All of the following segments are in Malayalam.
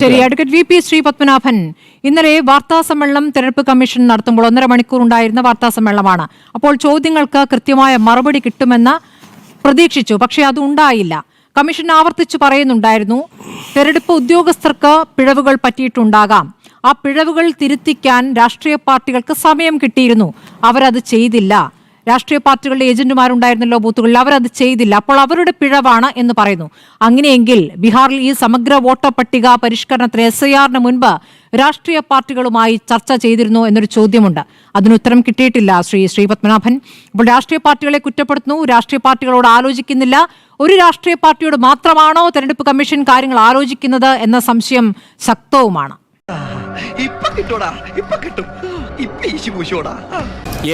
ശരി, അഡ്വക്കേറ്റ് വി പി ശ്രീപത്മനാഭൻ, ഇന്നലെ വാർത്താ സമ്മേളനം തെരഞ്ഞെടുപ്പ് കമ്മീഷൻ നടത്തുമ്പോൾ 1.5 മണിക്കൂർ ഉണ്ടായിരുന്ന വാർത്താ സമ്മേളനമാണ്. അപ്പോൾ ചോദ്യങ്ങൾക്ക് കൃത്യമായ മറുപടി കിട്ടുമെന്ന് പ്രതീക്ഷിച്ചു. പക്ഷേ അത് ഉണ്ടായില്ല. കമ്മീഷൻ ആവർത്തിച്ചു പറയുന്നുണ്ടായിരുന്നു, തെരഞ്ഞെടുപ്പ് ഉദ്യോഗസ്ഥർക്ക് പിഴവുകൾ പറ്റിയിട്ടുണ്ടാകാം, ആ പിഴവുകൾ തിരുത്തിക്കാൻ രാഷ്ട്രീയ പാർട്ടികൾക്ക് സമയം കിട്ടിയിരുന്നു, അവരത് ചെയ്തില്ല. രാഷ്ട്രീയ പാർട്ടികളുടെ ഏജന്റുമാരുണ്ടായിരുന്നല്ലോ ബൂത്തുകളിൽ, അവരത് ചെയ്തില്ല, അപ്പോൾ അവരുടെ പിഴവാണ് എന്ന് പറയുന്നു. അങ്ങനെയെങ്കിൽ ബീഹാറിൽ ഈ സമഗ്ര വോട്ടർ പട്ടിക പരിഷ്കരണത്തിന് SIR-ന് മുൻപ് രാഷ്ട്രീയ പാർട്ടികളുമായി ചർച്ച ചെയ്തിരുന്നു എന്നൊരു ചോദ്യമുണ്ട്. അതിനുത്തരം കിട്ടിയിട്ടില്ല ശ്രീപത്മനാഭൻ. ഇപ്പോൾ രാഷ്ട്രീയ പാർട്ടികളെ കുറ്റപ്പെടുത്തുന്നു, രാഷ്ട്രീയ പാർട്ടികളോട് ആലോചിക്കുന്നില്ല. ഒരു രാഷ്ട്രീയ പാർട്ടിയോട് മാത്രമാണോ തെരഞ്ഞെടുപ്പ് കമ്മീഷൻ കാര്യങ്ങൾ ആലോചിക്കുന്നത് എന്ന സംശയം ശക്തവുമാണ്.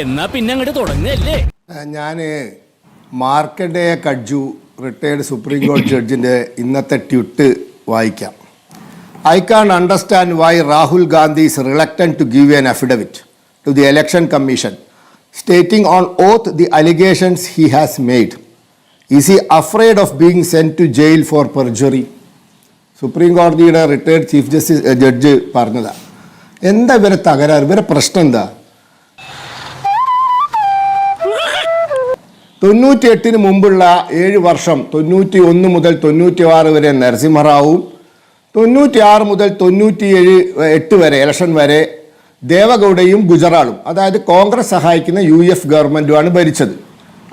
എന്നാ പിന്നെ അങ്ങോട്ട് തുടങ്ങല്ലേ. ഞാൻ മാർക്കഡേ കഡ്ജു, റിട്ടയർഡ് സുപ്രീം കോടതി ജഡ്ജിൻ്റെ ഇന്നത്തെ ട്വീറ്റ് വായിക്കാം. I can't understand why Rahul Gandhi is reluctant to give an affidavit to the Election Commission stating on oath the allegations he has made. Is he afraid of being sent to jail for perjury? Supreme കോടതിയുടെ റിട്ടയർഡ് ചീഫ് ജസ്റ്റിസ് ജഡ്ജ് പറഞ്ഞതാണ്. എന്താ ഇവരെ തകരാറ്? ഇവരെ പ്രശ്നം എന്താ? 98-ന് മുമ്പുള്ള 7 വർഷം, 91 മുതൽ 96 വരെ നരസിംഹറാവുവും, 96 മുതൽ 97-8 വരെ ഇലക്ഷൻ വരെ ദേവഗൌഡയും ഗുജറാളും, അതായത് കോൺഗ്രസ് സഹായിക്കുന്ന UF ഗവൺമെൻറ്റുമാണ് ഭരിച്ചത്.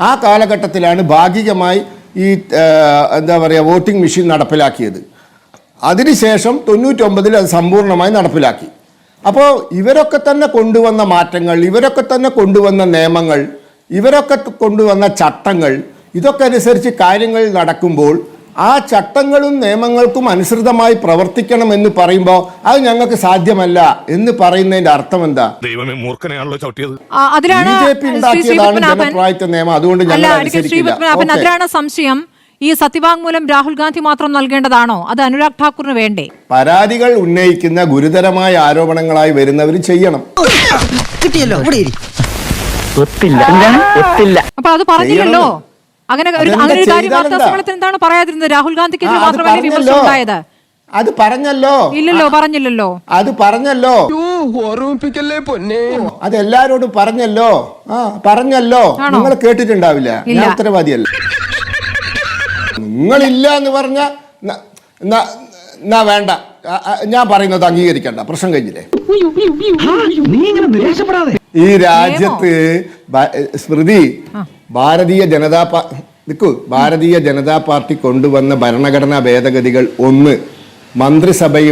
ആ കാലഘട്ടത്തിലാണ് ഭാഗികമായി ഈ എന്താ പറയുക വോട്ടിംഗ് മെഷീൻ നടപ്പിലാക്കിയത്. അതിനുശേഷം 99-ൽ അത് സമ്പൂർണ്ണമായി നടപ്പിലാക്കി. അപ്പോൾ ഇവരൊക്കെ തന്നെ കൊണ്ടുവന്ന മാറ്റങ്ങൾ, ഇവരൊക്കെ തന്നെ കൊണ്ടുവന്ന നിയമങ്ങൾ, ഇവരൊക്കെ കൊണ്ടുവന്ന ചട്ടങ്ങൾ, ഇതൊക്കെ അനുസരിച്ച് കാര്യങ്ങൾ നടക്കുമ്പോൾ ആ ചട്ടങ്ങളും നിയമങ്ങൾക്കും അനുസൃതമായി പ്രവർത്തിക്കണം എന്ന് പറയുമ്പോൾ അത് ഞങ്ങൾക്ക് സാധ്യമല്ല എന്ന് പറയുന്നതിന്റെ അർത്ഥം എന്താ? BJP ഉണ്ടാക്കിയതാണ് ജനപ്രായത്വ നിയമം, അതുകൊണ്ട് ഞങ്ങൾ അനുസരിക്കില്ല. അതിലാണ് സംശയം. ഈ സത്യവാങ്മൂലം രാഹുൽ ഗാന്ധി മാത്രം നൽകേണ്ടതാണോ, അത് അനുരാഗ് ഠാക്കൂറിന് വേണ്ടേ? പരാതികൾ ഉന്നയിക്കുന്ന ഗുരുതരമായ ആരോപണങ്ങളായി വരുന്നവർ ചെയ്യണം. അപ്പൊ അത് പറഞ്ഞില്ലല്ലോ. അങ്ങനെ ഒരു കാര്യം വാർത്താ സമ്മേളനത്തിൽ എന്താണ് പറയാതിരുന്നത്? രാഹുൽ ഗാന്ധിക്കെതിരെ മാത്രമല്ലേ വിമർശനം ഉണ്ടായത്? അത് പറഞ്ഞല്ലോ. ഇല്ലല്ലോ, പറഞ്ഞില്ലല്ലോ. അത് പറഞ്ഞല്ലോ, അത് എല്ലാരോടും പറഞ്ഞല്ലോ. പറഞ്ഞല്ലോ, നിങ്ങൾ കേട്ടിട്ടുണ്ടാവില്ല. ഞാൻ ഉത്തരവാദിയല്ല. നിങ്ങളില്ല എന്ന് പറഞ്ഞ വേണ്ട, ഞാൻ പറയുന്നത് അംഗീകരിക്കണ്ട, പ്രശ്നം കഴിഞ്ഞില്ലേ? ഈ രാജ്യത്ത് സ്മൃതി ഭാരതീയ ജനതാ പാർട്ടി കൊണ്ടുവന്ന ഭരണഘടനാ ഭേദഗതികൾ, 1 മന്ത്രിസഭയും